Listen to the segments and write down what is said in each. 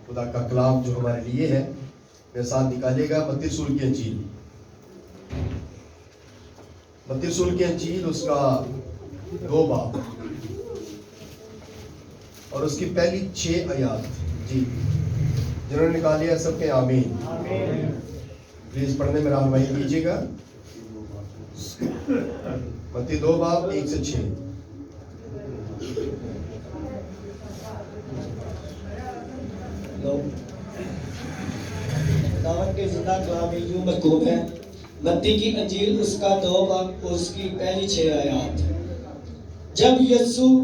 خدا کا کلام جو ہمارے لیے ہے میرے ساتھ نکالیے گا متی رسول کی انجیل، متی رسول کی انجیل اس کا 2 باب اور اس کی پہلی 6 آیات۔ جی جنہوں نے نکالی ہے سب کے آمین۔ پلیز پڑھنے میں رہنمائی کیجیے گا۔ متی 2 باب 1 سے 6۔ دعوت کے زندہ کلام میں یوں مکتوب ہے، متی کی انجیل اس کا 2 باب اور اس کی پہلی 6 آیات۔ جب یسوع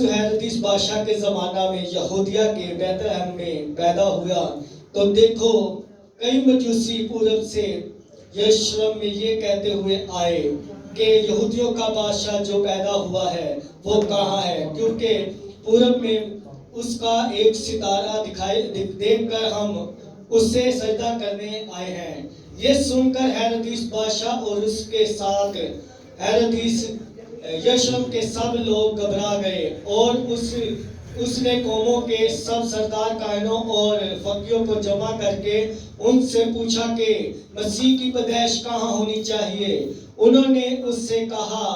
ہیرودیس بادشاہ کے زمانہ میں یہودیہ کے بیت لحم میں پیدا ہوا تو دیکھو کئی مجوسی پورب سے یروشلم میں یہ کہتے ہوئے آئے کہ یہودیوں کا بادشاہ جو پیدا ہوا ہے وہ کہاں ہے، کیونکہ پورب میں اس کا ایک ستارہ دیکھ کر ہم اس سے سجدہ کرنے آئے ہیں۔ یہ سن کر ہیرودیس بادشاہ اور اس کے ساتھ ہیرودیس یروشلم کے سب لوگ گھبرا گئے، اور اس نے قوموں کے سب سردار کاہنوں اور فقیوں کو جمع کر کے ان سے پوچھا کہ مسیح کی پیدائش کہاں ہونی چاہیے۔ انہوں نے اس سے کہا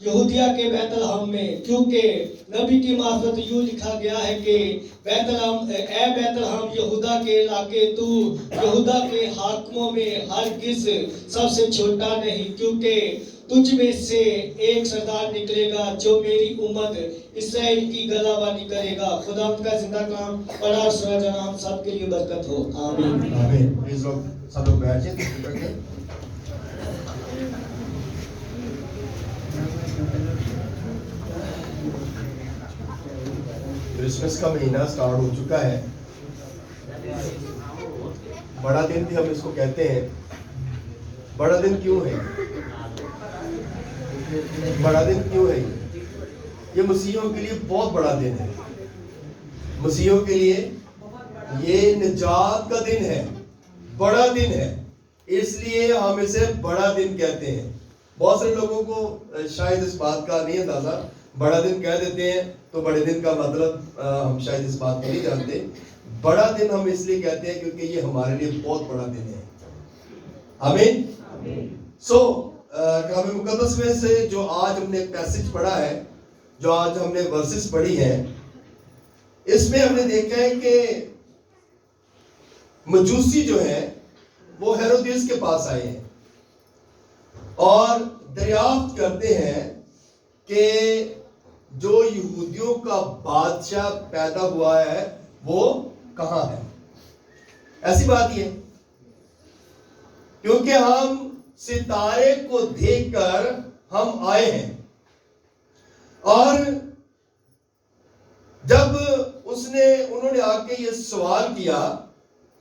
یہودیہ کے بیت لحم میں، کیونکہ نبی کی معرفت یوں لکھا گیا ہے کہ اے بیت لحم یہودا کے علاقے، تو یہودا کے حاکموں میں ہرگز سب سے چھوٹا نہیں، کیونکہ تجھ میں سے ایک سردار نکلے گا جو میری امت اسرائیل کی گلہ بانی کرے گا۔ خدا ان کا زندہ کلام پڑھا اور سنا جانا ہم سب کے لیے برکت ہو، آمین۔ آمین۔ پلیز سب لوگ بیٹھ جائیں۔ کرسمس کا مہینہ سٹارٹ ہو چکا ہے۔ بڑا دن بھی ہم اس کو کہتے ہیں۔ بڑا دن کیوں ہے؟ بڑا دن کیوں ہے؟ یہ مسیحیوں کے لیے بہت بڑا دن ہے۔ مسیحیوں کے لیے یہ نجات کا دن ہے، بڑا دن ہے، اس لیے ہم اسے بڑا دن کہتے ہیں۔ بہت سے لوگوں کو شاید اس بات کا نہیں اندازہ، بڑا دن کہہ دیتے ہیں تو بڑے دن کا مطلب ہم شاید اس بات کو نہیں جانتے۔ بڑا دن ہم اس لیے کہتے ہیں کیونکہ یہ ہمارے لیے بہت بڑا دن ہے۔ آمین۔ کلام مقدس میں سے جو آج ہم نے پیسج پڑھا ہے، جو آج ہم نے ورسز پڑھی ہے، اس میں ہم نے دیکھا ہے کہ مجوسی جو ہے وہ ہیرودیس کے پاس آئے ہیں اور دریافت کرتے ہیں کہ جو یہودیوں کا بادشاہ پیدا ہوا ہے وہ کہاں ہے۔ ایسی بات یہ ہے کیونکہ ہم ستارے کو دیکھ کر ہم آئے ہیں، اور جب انہوں نے آ کے یہ سوال کیا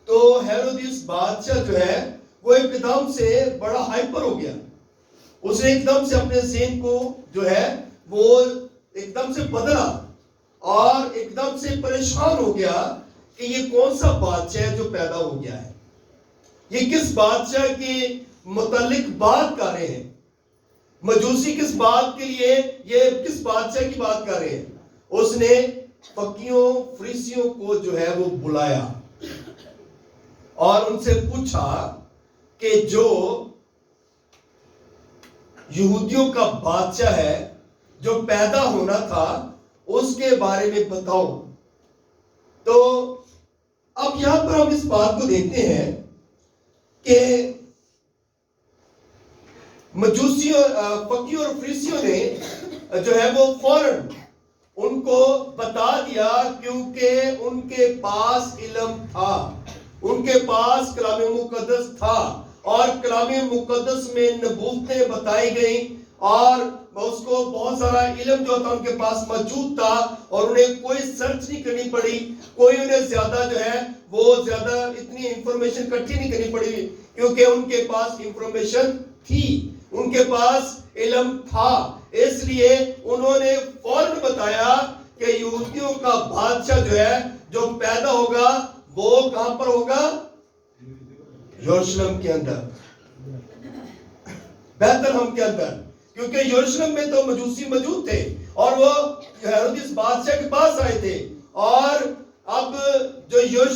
تو ہیرودیس بادشاہ جو ہے وہ ایک دم سے بڑا ہائپر ہو گیا۔ اس نے ایک دم سے اپنے ذہن کو جو ہے وہ ایک دم سے بدلا اور ایک دم سے پریشان ہو گیا کہ یہ کون سا بادشاہ ہے جو پیدا ہو گیا ہے، یہ کس بادشاہ کے متعلق بات کر رہے ہیں، مجوسی کس بات کے لیے، یہ کس بادشاہ کی بات کر رہے ہیں۔ اس نے فقیوں فریسیوں کو جو ہے وہ بلایا اور ان سے پوچھا کہ جو یہودیوں کا بادشاہ ہے جو پیدا ہونا تھا اس کے بارے میں بتاؤ۔ تو اب یہاں پر ہم اس بات کو دیکھتے ہیں کہ مجوسیوں فقیوں اور فریسیوں نے جو ہے وہ فوراً ان کو بتا دیا، کیونکہ ان کے پاس علم تھا، ان کے پاس کلام مقدس تھا، اور کلام مقدس میں نبوتیں بتائی گئیں، اور اس کو بہت سارا علم جو تھا ان کے پاس موجود تھا، اور انہیں کوئی سرچ نہیں کرنی پڑی، کوئی انہیں زیادہ جو ہے وہ زیادہ اتنی انفارمیشن اکٹھی نہیں کرنی پڑی، کیونکہ ان کے پاس انفارمیشن تھی، ان کے پاس علم تھا۔ اس لیے انہوں نے فوراً بتایا کہ یہودیوں کا بادشاہ جو ہے جو پیدا ہوگا وہ کہاں پر ہوگا؟ یروشلم کے اندر، بیت لحم کے اندر، کیونکہ یروشلم میں تو مجوسی موجود تھے اور وہ ہیرودیس بادشاہ کے پاس آئے تھے، اور اب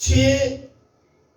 6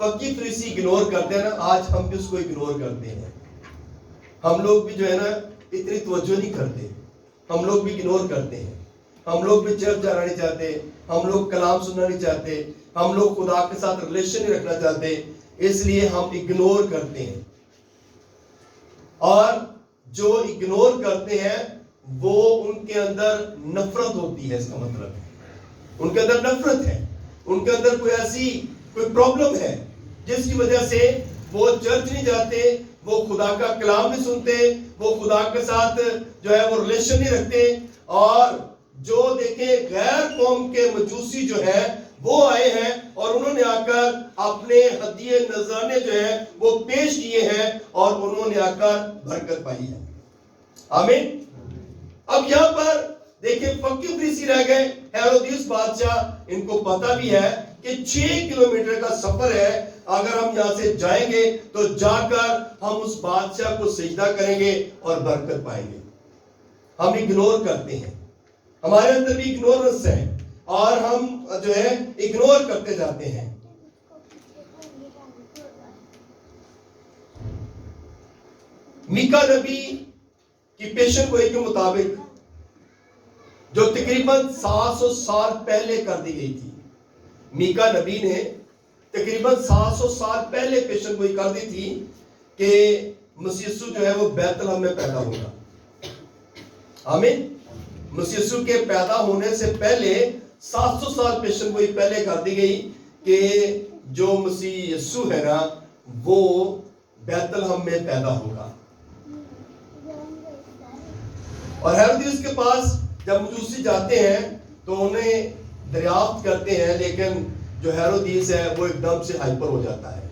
فقی فریسی اگنور کرتے ہیں نا, آج ہم بھی اس کو اگنور کرتے ہیں. ہم لوگ بھی جو ہے نا اتنی توجہ نہیں کرتے, ہم لوگ بھی اگنور کرتے ہیں. ہم لوگ بھی چرچ جانا نہیں چاہتے, ہم لوگ کلام سننا نہیں چاہتے, ہم لوگ خدا کے ساتھ ریلیشن نہیں رکھنا چاہتے, اس لیے ہم اگنور کرتے ہیں. اور جو اگنور کرتے ہیں وہ ان کے اندر نفرت ہوتی ہے, اس کا مطلب ہے ان کے اندر نفرت ہے, ان کے اندر کوئی ایسی کوئی پرابلم ہے جس کی وجہ سے وہ چرچ نہیں جاتے, وہ خدا کا کلام نہیں سنتے, وہ خدا کے ساتھ جو ہے وہ ریلیشن نہیں رکھتے. اور جو دیکھیں غیر قوم کے مجوسی جو ہے وہ آئے ہیں اور انہوں نے آ کر اپنے ہدیے نذرانے جو ہے وہ پیش کیے ہیں اور انہوں نے آ کر برکت پائی ہے. آمین. اب یہاں پر دیکھیں فقی فریسی رہ گئے. ہیرودیس بادشاہ, ان کو پتا بھی ہے کہ 6 کلومیٹر کا سفر ہے, اگر ہم یہاں سے جائیں گے تو جا کر ہم اس بادشاہ کو سجدہ کریں گے اور برکت پائیں گے. ہم اگنور کرتے ہیں, ہمارے اندر بھی اگنورنس ہے اور ہم جو ہے اگنور کرتے جاتے ہیں. میکا نبی کی پیشن گوئی کے مطابق جو تقریباً 700 سال پہلے کر دی گئی تھی, میکا نبی نے تقریباً 700 سال پہلے پیشن گوئی کر دی تھی کہ مسیح یسوع جو ہے وہ بیت لحم میں پیدا ہوگا. آمین. مسیح یسوع کے پیدا ہونے سے پہلے 700 سال پیشن گوئی پہلے کر دی گئی کہ جو مسیح یسوع ہے نا وہ بیت لحم میں پیدا ہوگا. اور ہیرودیس کے پاس جب مجوسی جاتے ہیں تو انہیں دریافت کرتے ہیں, لیکن جو ہیرودیس ہے وہ ایک دم سے ہائپر ہو جاتا ہے.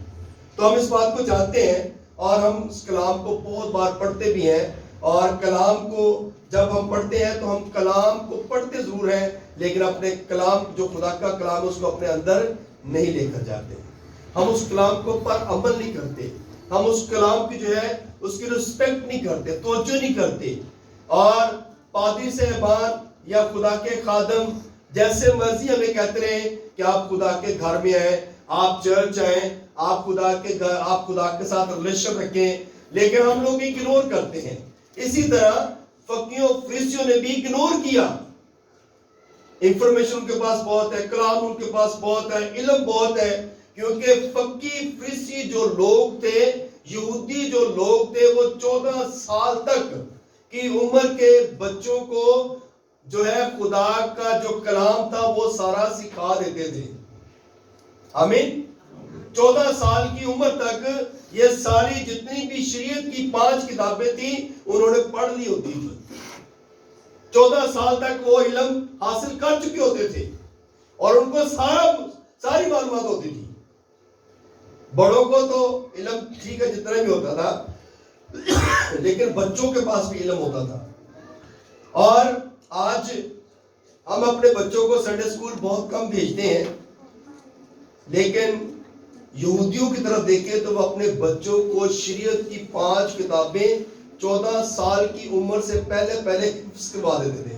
تو ہم اس بات کو جانتے ہیں اور ہم اس کلام کو بہت بار پڑھتے بھی ہیں, اور کلام کو جب ہم پڑھتے ہیں تو ہم کلام کو پڑھتے ضرور ہیں لیکن اپنے کلام جو خدا کا کلام ہے اس کو اپنے اندر نہیں لے کر جاتے. ہم اس کلام کو پر عمل نہیں کرتے, ہم اس کلام کی جو ہے اس کی رسپیکٹ نہیں کرتے, توجہ نہیں کرتے. اور پادری صاحبان یا خدا کے خادم جیسے مرضی ہمیں کہتے رہے کہ آپ خدا کے گھر میں آئیں, آپ چرچ آئیں, آپ خدا کے ساتھ ریلیشن رکھیں, لیکن ہم لوگ اگنور کرتے ہیں. اسی طرح فقیوں فریسیوں نے بھی اگنور کیا. انفارمیشن ان کے پاس بہت ہے, کلام ان کے پاس بہت ہے, علم بہت ہے, کیونکہ فقی فریسی جو لوگ تھے, یہودی جو لوگ تھے, وہ 14 سال تک کی عمر کے بچوں کو جو ہے خدا کا جو کلام تھا وہ سارا سکھا دیتے تھے. آمین. 14 سال کی عمر تک یہ ساری جتنی بھی شریعت کی 5 کتابیں تھیں انہوں نے پڑھ لی ہوتی تھی. 14 سال تک وہ علم حاصل کر چکے ہوتے تھے اور ان کو ساری معلومات ہوتی تھی. بڑوں کو تو علم ٹھیک ہے جتنا بھی ہوتا تھا, لیکن بچوں کے پاس بھی علم ہوتا تھا. اور آج ہم اپنے بچوں کو سنڈے اسکول بہت کم بھیجتے ہیں, لیکن یہودیوں کی طرف دیکھیں تو وہ اپنے بچوں کو شریعت کی 5 کتابیں 14 سال کی عمر سے پہلے حفظ کروا دیتے تھے.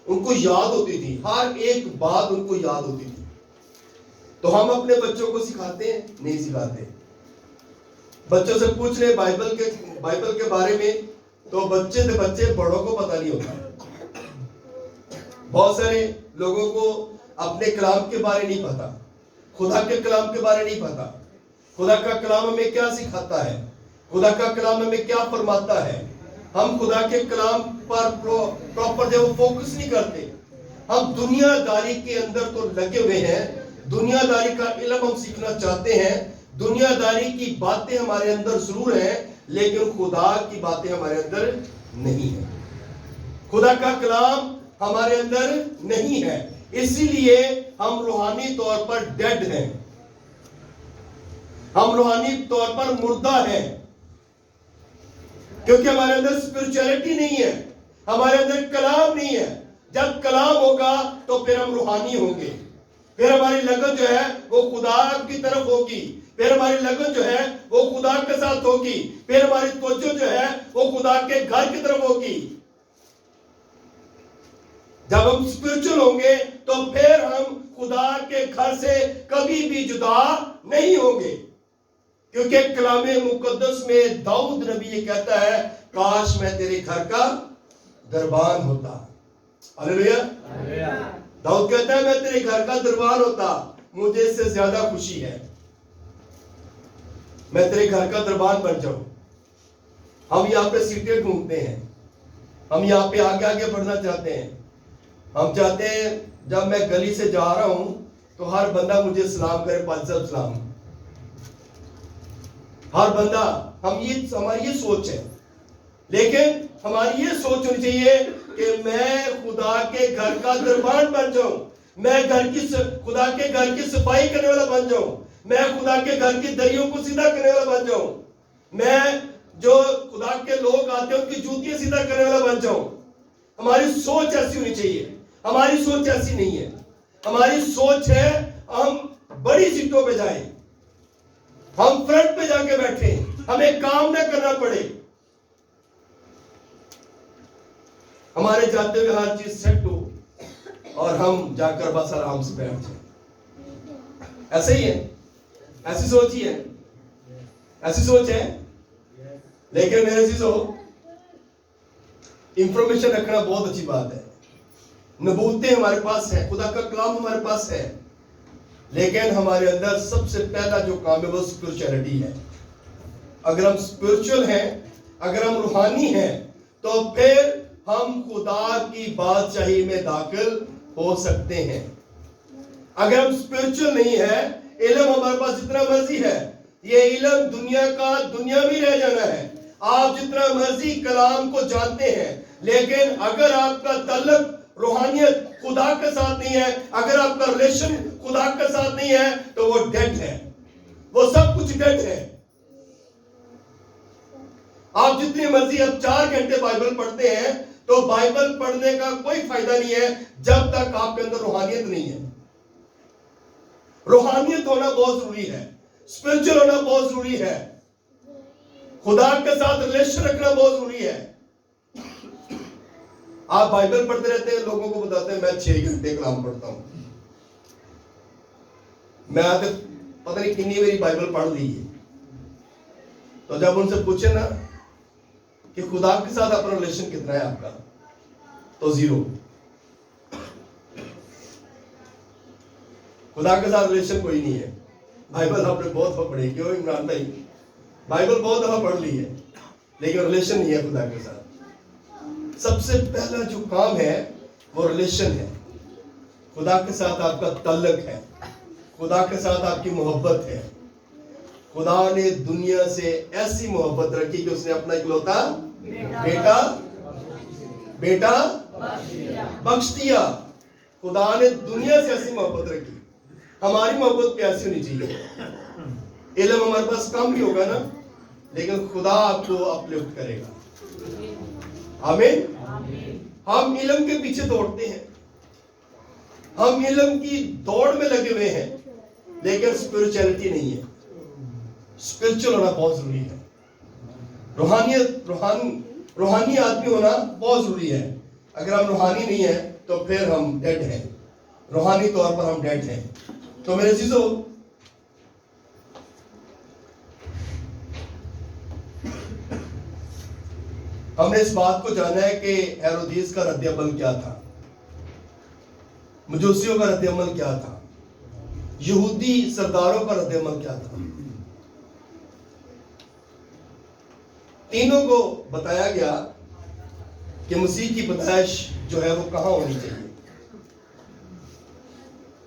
ان کو یاد ہوتی تھی, ہر ایک بات ان کو یاد ہوتی تھی. تو ہم اپنے بچوں کو سکھاتے ہیں؟ نہیں سکھاتے. بچوں سے پوچھ رہے بائبل کے بارے میں تو بچے بڑوں کو پتہ نہیں ہوتا. بہت سارے لوگوں کو اپنے کلام کے بارے نہیں پتا, خدا کے کلام کے بارے نہیں پتا. خدا کا کلام ہمیں کیا سکھاتا ہے, خدا کا کلام ہمیں کیا فرماتا ہے. ہم خدا کے کلام پر پراپر جو فوکس نہیں کرتے. ہم دنیا داری کے اندر تو لگے ہوئے ہیں, دنیا داری کا علم ہم سیکھنا چاہتے ہیں, دنیا داری کی باتیں ہمارے اندر ضرور ہیں, لیکن خدا کی باتیں ہمارے اندر نہیں ہیں. خدا کا کلام ہمارے اندر نہیں ہے, اسی لیے ہم روحانی طور پر ڈیڈ ہیں, ہم روحانی طور پر مردہ ہیں, کیونکہ ہمارے اندر اسپرچولیٹی نہیں ہے, ہمارے اندر کلام نہیں ہے. جب کلام ہوگا تو پھر ہم روحانی ہوں گے, پھر ہماری لگن جو ہے وہ خدا کی طرف ہوگی, پھر ہماری لگن جو ہے وہ خدا کے ساتھ ہوگی, پھر ہماری توجہ جو ہے وہ خدا کے گھر کی طرف ہوگی. جب ہم اسپرچل ہوں گے تو پھر ہم خدا کے گھر سے کبھی بھی جدا نہیں ہوں گے. کیونکہ کلام مقدس میں داؤد نبی یہ کہتا ہے کاش میں تیرے گھر کا دربان ہوتا. ہلیلویا. داؤد کہتا ہے میں تیرے گھر کا دربان ہوتا, مجھے اس سے زیادہ خوشی ہے میں تیرے گھر کا دربان بن جاؤں. ہم یہاں پہ سیٹیں ڈھونڈتے ہیں, ہم یہاں پہ آگے آگے بڑھنا چاہتے ہیں. ہم چاہتے ہیں جب میں گلی سے جا رہا ہوں تو ہر بندہ مجھے سلام کرے, پادری صاحب سلام. ہر بندہ, ہماری یہ سوچ ہے. لیکن ہماری یہ سوچ ہونی چاہیے کہ میں خدا کے گھر کا دربان بن جاؤں, میں خدا کے گھر کی صفائی کرنے والا بن جاؤں, میں خدا کے گھر کی دریوں کو سیدھا کرنے والا بن جاؤں, میں جو خدا کے لوگ آتے ہیں ان کی جوتیاں سیدھا کرنے والا بن جاؤں. ہماری سوچ ایسی ہونی چاہیے. ہماری سوچ ایسی نہیں ہے. ہماری سوچ ہے ہم بڑی سیٹوں پہ جائیں, ہم فرنٹ پہ جا کے بیٹھیں, ہمیں کام نہ کرنا پڑے, ہمارے جاتے ہوئے ہر چیز سیٹ ہو اور ہم جا کر بس آرام سے بیٹھ جائیں. ایسے ہی ہے, ایسی سوچ ہی ہے, ایسی سوچ ہے. لیکن میرے عزیزو, انفارمیشن رکھنا بہت اچھی بات ہے. نبوتیں ہمارے پاس ہیں, خدا کا کلام ہمارے پاس ہے, لیکن ہمارے اندر سب سے پہلا جو کام ہے وہ اسپرچولیٹی ہے. اگر ہم اسپرچل ہیں, اگر ہم روحانی ہیں, تو پھر ہم خدا کی بادشاہی میں داخل ہو سکتے ہیں. اگر ہم اسپرچل نہیں ہے, علم ہمارے پاس جتنا مرضی ہے, یہ علم دنیا کا دنیا میں رہ جانا ہے. آپ جتنا مرضی کلام کو جانتے ہیں, لیکن اگر آپ کا تعلق روحانیت خدا کے ساتھ نہیں ہے, اگر آپ کا ریلیشن خدا کے ساتھ نہیں ہے, تو وہ ڈیڈ ہے, وہ سب کچھ ڈیڈ ہے. آپ جتنی مرضی اب 4 گھنٹے بائبل پڑھتے ہیں, تو بائبل پڑھنے کا کوئی فائدہ نہیں ہے جب تک آپ کے اندر روحانیت نہیں ہے. روحانیت ہونا بہت ضروری ہے, اسپرچل ہونا بہت ضروری ہے, خدا کے ساتھ ریلیشن رکھنا بہت ضروری ہے. آپ بائبل پڑھتے رہتے ہیں, لوگوں کو بتاتے ہیں میں 6 گھنٹے کلام پڑھتا ہوں. میں آتے پتہ نہیں کتنی میری بائبل پڑھ لی ہے. تو جب ان سے پوچھے نا کہ خدا کے ساتھ اپنا ریلیشن کتنا ہے آپ کا, تو 0. خدا کے ساتھ ریلیشن کوئی نہیں ہے. بائبل آپ نے بہت پڑھی, کیوں عمران بھائی, بائبل بہت دفعہ پڑھ لی ہے, لیکن ریلیشن نہیں ہے خدا کے ساتھ. سب سے پہلا جو کام ہے وہ ریلیشن ہے. خدا کے ساتھ آپ کا تعلق ہے, خدا کے ساتھ آپ کی محبت ہے. خدا نے دنیا سے ایسی محبت رکھی کہ اس نے اپنا اکلوتا بیٹا بخش دیا. خدا نے دنیا سے ایسی محبت رکھی. ہماری محبت بھی ایسی ہونی چاہیے. علم ہمارے پاس کم بھی ہوگا نا, لیکن خدا آپ کو اپلفٹ کرے گا. آمین. ہم علم کے پیچھے دوڑتے ہیں, ہم علم کی دوڑ میں لگے ہوئے ہیں, لیکن اسپرچولیٹی نہیں ہے. اسپرچل ہونا بہت ضروری ہے. روحانی آدمی ہونا بہت ضروری ہے. اگر ہم روحانی نہیں ہیں تو پھر ہم ڈیڈ ہیں, روحانی طور پر ہم ڈیڈ ہیں. تو میرے عزیزو, ہم نے اس بات کو جانا ہے کہ ہیرودیس کا رد عمل کیا تھا, مجوسیوں کا رد عمل کیا تھا, یہودی سرداروں کا رد عمل کیا تھا. تینوں کو بتایا گیا کہ مسیح کی پیدائش جو ہے وہ کہاں ہونی چاہیے.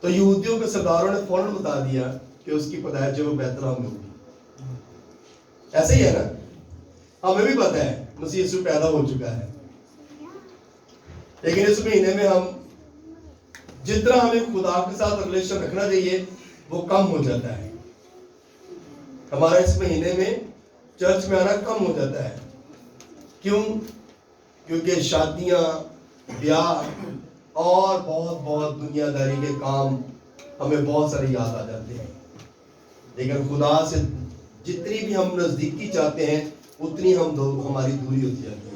تو یہودیوں کے سرداروں نے فوراً بتا دیا کہ اس کی پیدائش جو وہ بیت لحم میں ہوگی. ایسے ہی ہے نا, ہمیں بھی پتا ہے مسیح یسوع پیدا ہو چکا ہے, لیکن اس مہینے میں ہم جتنا ہمیں خدا کے ساتھ ریلیشن رکھنا چاہیے وہ کم ہو جاتا ہے. ہمارا اس مہینے میں چرچ میں آنا کم ہو جاتا ہے. کیوں؟ کیونکہ شادیاں, بیاہ اور بہت دنیا داری کے کام ہمیں بہت سارے یاد آ جاتے ہیں. لیکن خدا سے جتنی بھی ہم نزدیکی چاہتے ہیں اتنی ہماری دوری ہوتی جاتی ہے.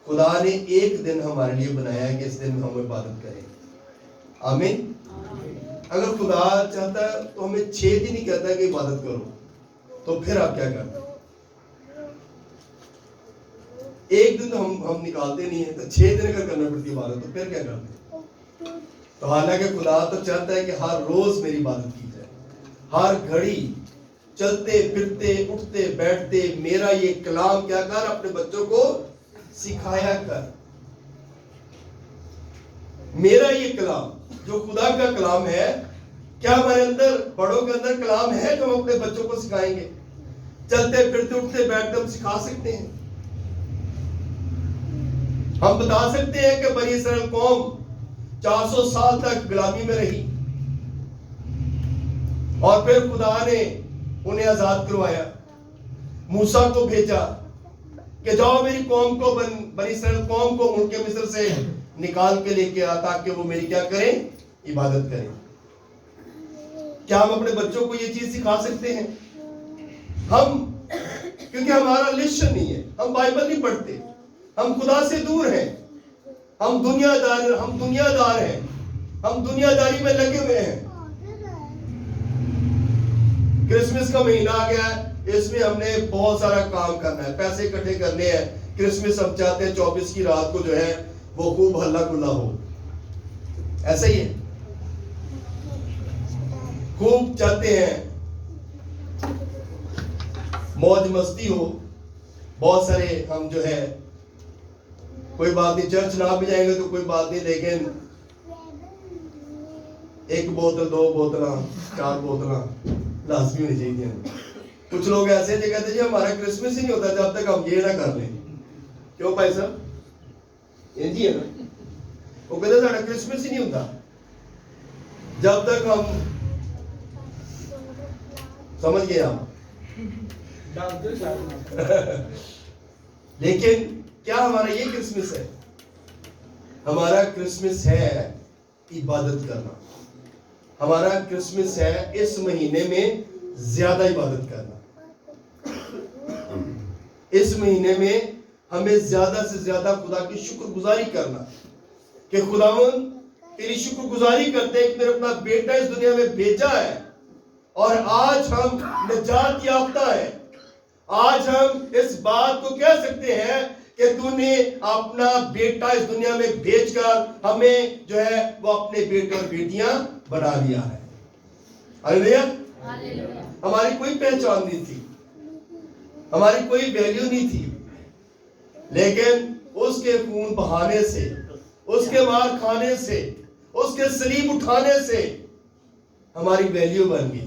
خدا نے ایک دن ہمارے لیے بنایا ہے کہ اس دن ہم عبادت کریں. آمین. اگر خدا چاہتا ہے تو ہمیں 6 دن ہی کہتا ہے کہ عبادت کرو, تو پھر آپ کیا کرتے؟ ایک دن تو ہم نکالتے نہیں ہیں, تو 6 دن اگر کرنا پڑتی عبادت تو پھر کیا کرتے؟ تو حالانکہ خدا تو چاہتا ہے کہ ہر روز میری عبادت کی جائے, ہر گھڑی چلتے پھرتے اٹھتے بیٹھتے میرا یہ کلام کیا کر, اپنے بچوں کو سکھایا کر. میرا یہ کلام جو خدا کا کلام ہے, کیا ہمارے اندر, بڑوں کے اندر کلام ہے جو ہم اپنے بچوں کو سکھائیں گے؟ چلتے پھرتے اٹھتے بیٹھتے ہم سکھا سکتے ہیں. ہم بتا سکتے ہیں کہ بنی اسرائیل قوم 400 سال تک غلامی میں رہی, اور پھر خدا نے انہیں آزاد کروایا, موسیٰ کو بھیجا کہ جاؤ میری قوم کو, بنی اسرائیل قوم کو ملک مصر سے نکال کے لے کے آ, تاکہ وہ میری کیا کریں, عبادت کریں. کیا ہم اپنے بچوں کو یہ چیز سکھا سکتے ہیں؟ ہم, کیونکہ ہمارا لسن نہیں ہے, ہم بائبل نہیں پڑھتے, ہم خدا سے دور ہیں, ہم دنیا دار ہیں, ہم دنیا داری میں لگے ہوئے ہیں. کرسمس کا مہینہ آ گیا ہے, اس میں ہم نے بہت سارا کام کرنا ہے, پیسے اکٹھے کرنے ہیں. کرسمس ہم چاہتے ہیں 24 کی رات کو جو ہے وہ خوب ہلا گلا ہو, ایسا ہی ہے, خوب چاہتے ہیں موج مستی ہو. بہت سارے ہم جو ہے, کوئی بات نہیں, چرچ نہ بھی جائیں گے تو کوئی بات نہیں, لیکن 1 بوتل 2 بوتلاں 4 بوتلاں لازمی ہونی چاہیے. کچھ لوگ ایسے جو کہتے ہیں جی ہمارا کرسمس ہی نہیں ہوتا جب تک ہم یہ نہ کر لیں. کیوں بھائی صاحب, یہ جی ہے نا, وہ کہتے ہیں ہمارا کرسمس ہی نہیں ہوتا جب تک ہم, سمجھ گئے آپ. لیکن کیا ہمارا یہ کرسمس ہے؟ ہمارا کرسمس ہے عبادت کرنا. ہمارا کرسمس ہے اس مہینے میں زیادہ عبادت کرنا. اس مہینے میں ہمیں زیادہ سے زیادہ خدا کی شکر گزاری کرنا کہ خداوند تیری شکر گزاری کرتے ہیں کہ تیرے اپنا بیٹا اس دنیا میں بھیجا ہے, اور آج ہم نجات یافتہ ہیں. آج ہم اس بات کو کہہ سکتے ہیں کہ تو نے اپنا بیٹا اس دنیا میں بھیج کر ہمیں جو ہے وہ اپنے بیٹے اور بیٹیاں بنا لیا ہے. ہاللیلویا. ہماری کوئی پہچان نہیں تھی, ہماری کوئی ویلیو نہیں تھی, لیکن اس کے خون بہانے سے, اس کے مار کھانے سے, اس کے صلیب اٹھانے سے ہماری ویلیو بن گئی.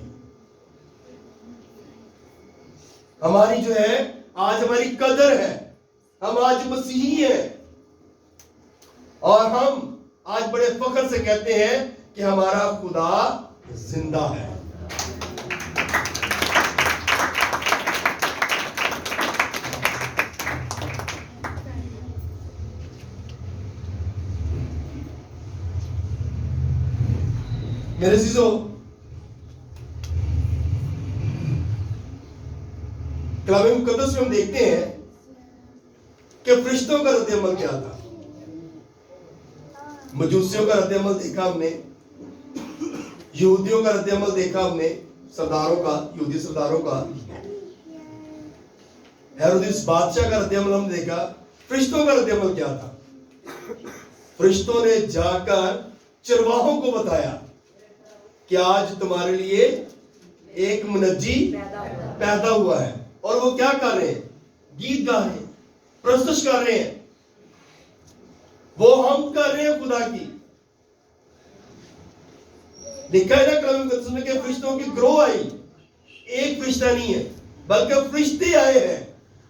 ہماری جو ہے آج ہماری قدر ہے, ہم آج مسیحی ہیں, اور ہم آج بڑے فخر سے کہتے ہیں کہ ہمارا خدا زندہ ہے. میرے عزیزو, کلام مقدس میں ہم دیکھتے ہیں کہ فرشتوں کا رد عمل کیا تھا. مجوسیوں کا رد عمل دیکھا ہم نے, یہودیوں کا رد عمل دیکھا ہم نے, سرداروں کا, یہودی سرداروں کا, ہیرودیس بادشاہ کا رد عمل ہم نے دیکھا. فرشتوں کا رد عمل کیا تھا؟ فرشتوں نے جا کر چرواہوں کو بتایا کہ آج تمہارے لیے ایک منجی پیدا ہوا ہے, اور وہ کیا کر رہے ہیں؟ گیت گا رہے ہیں, پرستش کر رہے ہیں, وہ ہم کر رہے ہیں خدا کی. لکھا ہے نا کلام مقدس میں کہ فرشتوں کی گروہ آئی, ایک فرشتہ نہیں ہے بلکہ فرشتے آئے ہیں,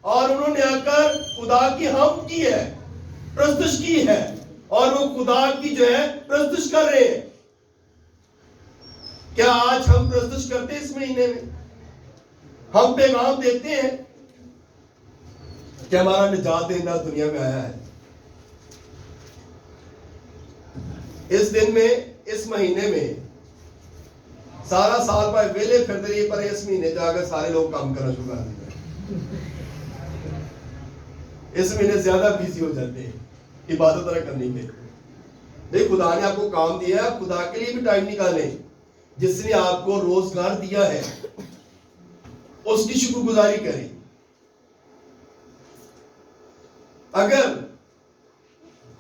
اور انہوں نے آ کر خدا کی حمد کی ہے, پرستش کی ہے, اور وہ خدا کی جو ہے پرستش کر رہے ہیں. کیا آج ہم پرستش کرتے ہیں؟ اس مہینے میں ہم پیغام دیتے ہیں کہ ہمارا نجات دہندہ دنیا میں آیا ہے. اس دن میں, اس مہینے میں سارا سال پر ویلے پھرتے رہیے, پر اس مہینے جا کر سارے لوگ کام کرنا شروع کر دیں. اس مہینے زیادہ بیزی ہو جاتے ہیں عبادت طرح کرنے کے. نہیں, خدا نے آپ کو کام دیا ہے, خدا کے لیے بھی ٹائم نکالیں. جس نے آپ کو روزگار دیا ہے اس کی شکر گزاری کریں. اگر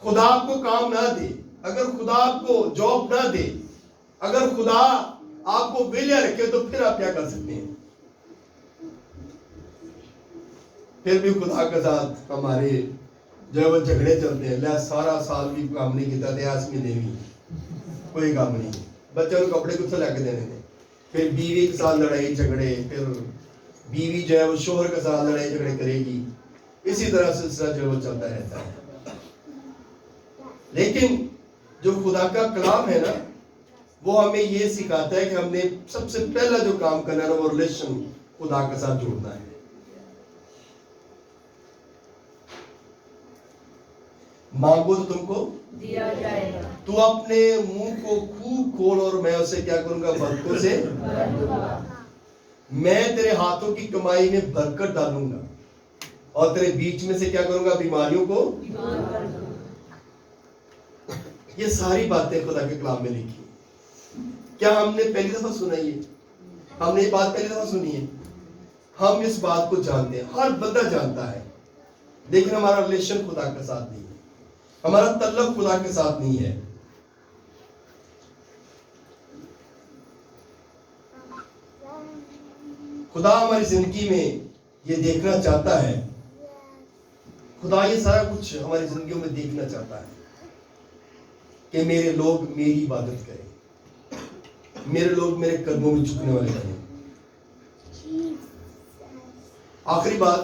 خدا آپ کو کام نہ دے, اگر خدا آپ کو جاب نہ دے, اگر خدا آپ کو ویلیا رکھے تو پھر آپ کیا کر سکتے ہیں؟ پھر بھی خدا کے ساتھ ہمارے جو ہے وہ جھگڑے چلتے ہیں. لے سارا سال بھی کام نہیں کیتا تھا, اس مہینے بھی کوئی کام نہیں. بچوں کو کپڑے کتنے لا کے دینے تھے. پھر بیوی کے ساتھ لڑائی جھگڑے, پھر بیوی جو ہے وہ شوہر کے ساتھ لڑائی جھگڑے کرے گی. اسی طرح سلسلہ جو ہے وہ چلتا رہتا ہے. لیکن جو خدا کا کلام ہے نا, وہ ہمیں یہ سکھاتا ہے کہ ہم نے سب سے پہلا جو کام کرنا ہے وہ ریلیشن خدا کے ساتھ جوڑنا ہے. مانگو تو تم کو دیا جائے گا, تو اپنے منہ کو خوب کھول اور میں اسے کیا کروں گا, برکتوں سے بھر دوں گا. میں تیرے ہاتھوں کی کمائی میں برکت ڈالوں گا اور تیرے بیچ میں سے کیا کروں گا, بیماریوں کو دور کر دوں گا. یہ ساری باتیں خدا کے کلام میں لکھی. کیا ہم نے پہلی دفعہ سنا یہ؟ ہم نے یہ بات پہلی دفعہ سنی ہے؟ ہم اس بات کو جانتے ہیں, ہر بندہ جانتا ہے, لیکن ہمارا ریلیشن خدا کے ساتھ نہیں ہے, ہمارا تعلق خدا کے ساتھ نہیں ہے. خدا ہماری زندگی میں یہ دیکھنا چاہتا ہے, خدا یہ سارا کچھ ہماری زندگیوں میں دیکھنا چاہتا ہے کہ میرے لوگ میری عبادت کریں, میرے لوگ میرے قدموں میں جھکنے والے بنیں. آخری بات,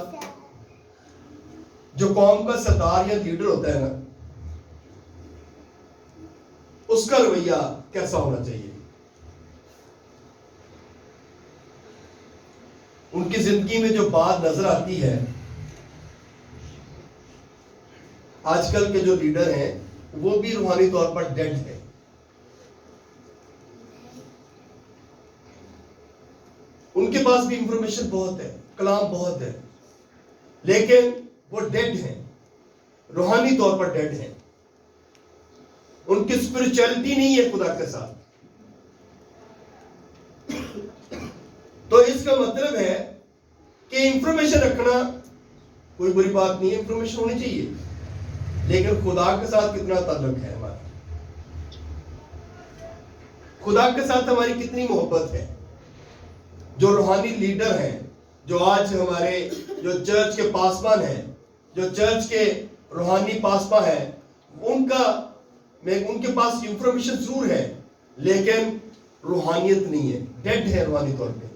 جو قوم کا سردار یا لیڈر ہوتا ہے نا, اس کا رویہ کیسا ہونا چاہیے؟ ان کی زندگی میں جو بات نظر آتی ہے, آج کل کے جو لیڈر ہیں وہ بھی روحانی طور پر ڈیڈ ہے. ان کے پاس بھی انفارمیشن بہت ہے, کلام بہت ہے, لیکن وہ ڈیڈ ہیں, روحانی طور پر ڈیڈ ہیں. ان کی اسپرچویلٹی نہیں ہے خدا کے ساتھ. تو اس کا مطلب ہے کہ انفارمیشن رکھنا کوئی بری بات نہیں ہے, انفارمیشن ہونی چاہیے, لیکن خدا کے ساتھ کتنا تعلق ہے ہمارا, خدا کے ساتھ ہماری کتنی محبت ہے. جو روحانی لیڈر ہیں, جو آج ہمارے جو چرچ کے پاسبان ہیں, جو چرچ کے روحانی پاسباں ہیں, ان کے پاس انفارمیشن ضرور ہے, لیکن روحانیت نہیں ہے, ڈیڈ ہے روحانی طور پہ.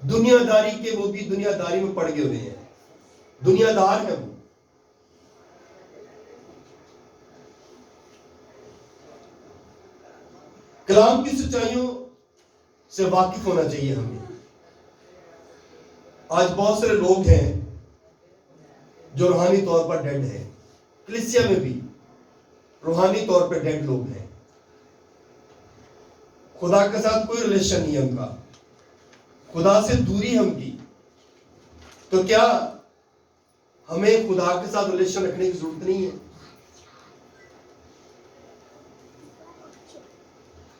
دنیا داری کے وہ بھی دنیا داری میں پڑ گئے ہوئے ہیں, دنیا دار ہے وہ. کلام کی سچائیوں سے واقف ہونا چاہیے ہمیں. آج بہت سارے لوگ ہیں جو روحانی طور پر ڈیڈ ہیں, کلیسیا میں بھی روحانی طور پر ڈیڈ لوگ ہیں. خدا کے ساتھ کوئی ریلیشن نہیں ہے ان کا, خدا سے دوری ہم کی. تو کیا ہمیں خدا کے ساتھ ریلیشن رکھنے کی ضرورت نہیں ہے؟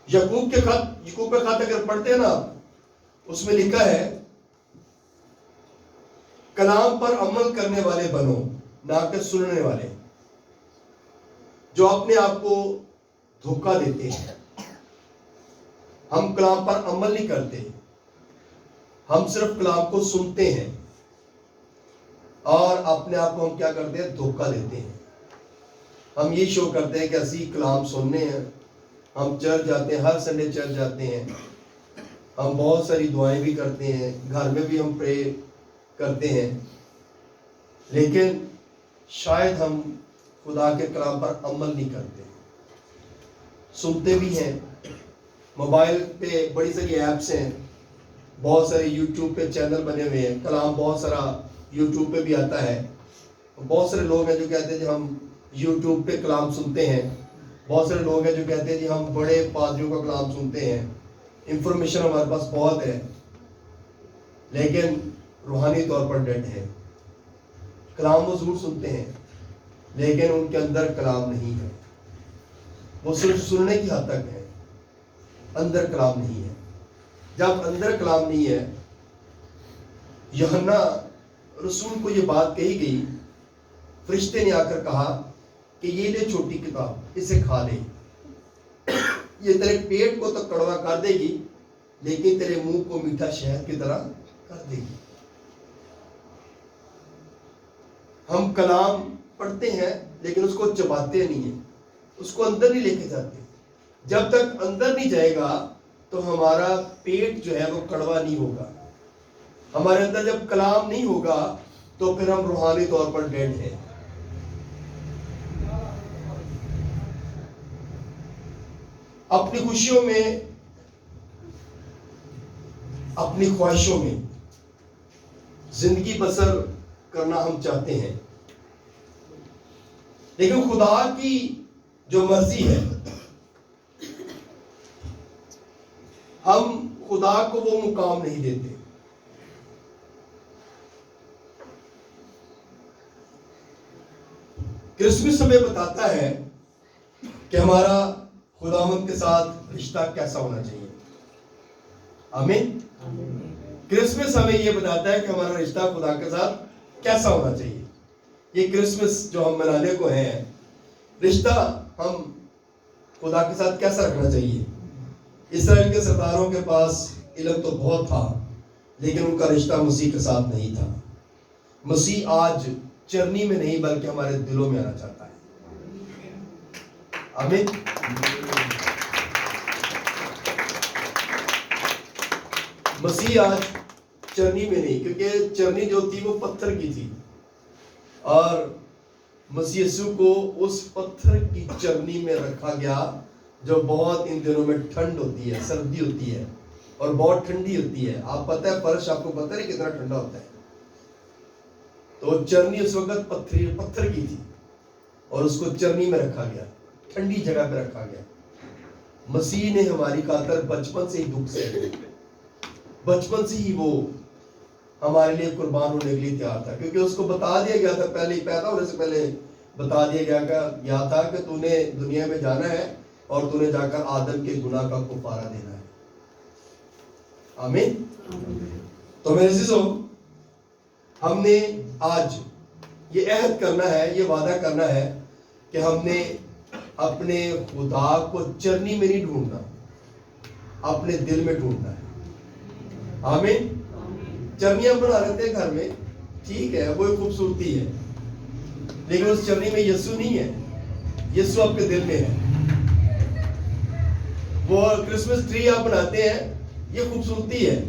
یعقوب کا خط اگر پڑھتے ہیں نا, اس میں لکھا ہے کلام پر عمل کرنے والے بنو, نہ کہ سننے والے, جو اپنے آپ کو دھوکہ دیتے ہیں. ہم کلام پر عمل نہیں کرتے, ہم صرف کلام کو سنتے ہیں اور اپنے آپ کو ہم کیا کرتے ہیں, دھوکہ دیتے ہیں. ہم یہ شو کرتے ہیں کہ اسی کلام سننے ہیں, ہم چرچ جاتے ہیں, ہر سنڈے چرچ جاتے ہیں, ہم بہت ساری دعائیں بھی کرتے ہیں, گھر میں بھی ہم پرے کرتے ہیں, لیکن شاید ہم خدا کے کلام پر عمل نہیں کرتے. سنتے بھی ہیں, موبائل پہ بڑی ساری ایپس ہیں, بہت سارے یوٹیوب پہ چینل بنے ہوئے ہیں, کلام بہت سارا یوٹیوب پہ بھی آتا ہے. بہت سارے لوگ ہیں جو کہتے ہیں کہ ہم یوٹیوب پہ کلام سنتے ہیں, بہت سارے لوگ ہیں جو کہتے ہیں کہ ہم بڑے پادریوں کا کلام سنتے ہیں, انفارمیشن ہمارے پاس بہت ہے, لیکن روحانی طور پر ڈیڈ ہیں. کلام وہ ضرور سنتے ہیں لیکن ان کے اندر کلام نہیں ہے. وہ صرف سننے کی حد تک ہے, اندر کلام نہیں ہے. جب اندر کلام نہیں ہے, یوحنا رسول کو یہ بات کہی گئی, فرشتے نے آ کر کہا کہ یہ لے چھوٹی کتاب, اسے کھا لے, یہ تیرے پیٹ کو تو کڑوا کر دے گی لیکن تیرے منہ کو میٹھا شہد کی طرح کر دے گی. ہم کلام پڑھتے ہیں لیکن اس کو چباتے نہیں ہیں, اس کو اندر نہیں لے کے جاتے. جب تک اندر نہیں جائے گا تو ہمارا پیٹ جو ہے وہ کڑوا نہیں ہوگا. ہمارے اندر جب کلام نہیں ہوگا تو پھر ہم روحانی طور پر ڈیڈ ہیں. اپنی خوشیوں میں, اپنی خواہشوں میں زندگی بسر کرنا ہم چاہتے ہیں, لیکن خدا کی جو مرضی ہے, ہم خدا کو وہ مقام نہیں دیتے. کرسمس ہمیں بتاتا ہے کہ ہمارا خداوند کے ساتھ رشتہ کیسا ہونا چاہیے. آمین. کرسمس ہمیں یہ بتاتا ہے کہ ہمارا رشتہ خدا کے ساتھ کیسا ہونا چاہیے. یہ کرسمس جو ہم منانے کو ہیں, رشتہ ہم خدا کے ساتھ کیسا رکھنا چاہیے. اسرائیل کے سرداروں کے پاس علم تو بہت تھا لیکن ان کا رشتہ مسیح کے ساتھ نہیں تھا. مسیح آج چرنی میں نہیں بلکہ ہمارے دلوں میں آنا چاہتا ہے. آمین. مسیح آج چرنی میں نہیں, کیونکہ چرنی جو تھی وہ پتھر کی تھی اور مسیح یسوع کو اس پتھر کی چرنی میں رکھا گیا جو بہت ان دنوں میں ٹھنڈ ہوتی ہے, سردی ہوتی ہے اور بہت ٹھنڈی ہوتی ہے. آپ پتہ ہے فرش آپ کو پتہ ہے کتنا ٹھنڈا ہوتا ہے. تو چرنی اس وقت پتھر کی تھی اور اس کو چرنی میں رکھا گیا, ٹھنڈی جگہ پہ رکھا گیا. مسیح نے ہماری خاطر بچپن سے ہی دکھ سے, بچپن سے ہی وہ ہمارے لیے قربان ہونے کے لیے تیار تھا, کیونکہ اس کو بتا دیا گیا تھا پہلے ہی, پیدا ہونے سے پہلے بتا دیا گیا تھا کہ تو نے دنیا میں جانا ہے اور تو نے جا کر آدم کے گناہ کا کفارہ دینا ہے. آمین. تو میرے عزیزو, ہم نے آج یہ عہد کرنا ہے, یہ وعدہ کرنا ہے کہ ہم نے اپنے خدا کو چرنی میں نہیں ڈھونڈنا, اپنے دل میں ڈھونڈنا ہے. آمین. چرنیاں بنا لیتے ہیں گھر میں, ٹھیک ہے, وہ خوبصورتی ہے, لیکن اس چرنی میں یسوع نہیں ہے. یسوع آپ کے دل میں ہے. وہ کرسمس ٹری آپ بناتے ہیں, یہ خوبصورتی ہے.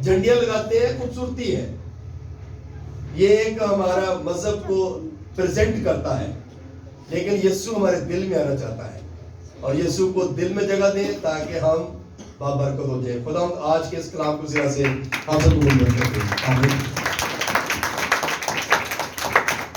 جھنڈیاں لگاتے ہیں, خوبصورتی ہے. یہ ایک ہمارا مذہب کو پریزنٹ کرتا ہے, لیکن یسوع ہمارے دل میں آنا چاہتا ہے اور یسوع کو دل میں جگہ دیں تاکہ ہم بابرکت ہو جائے. خدا آج کے اس کلام کو ذرا سے ہم سب کو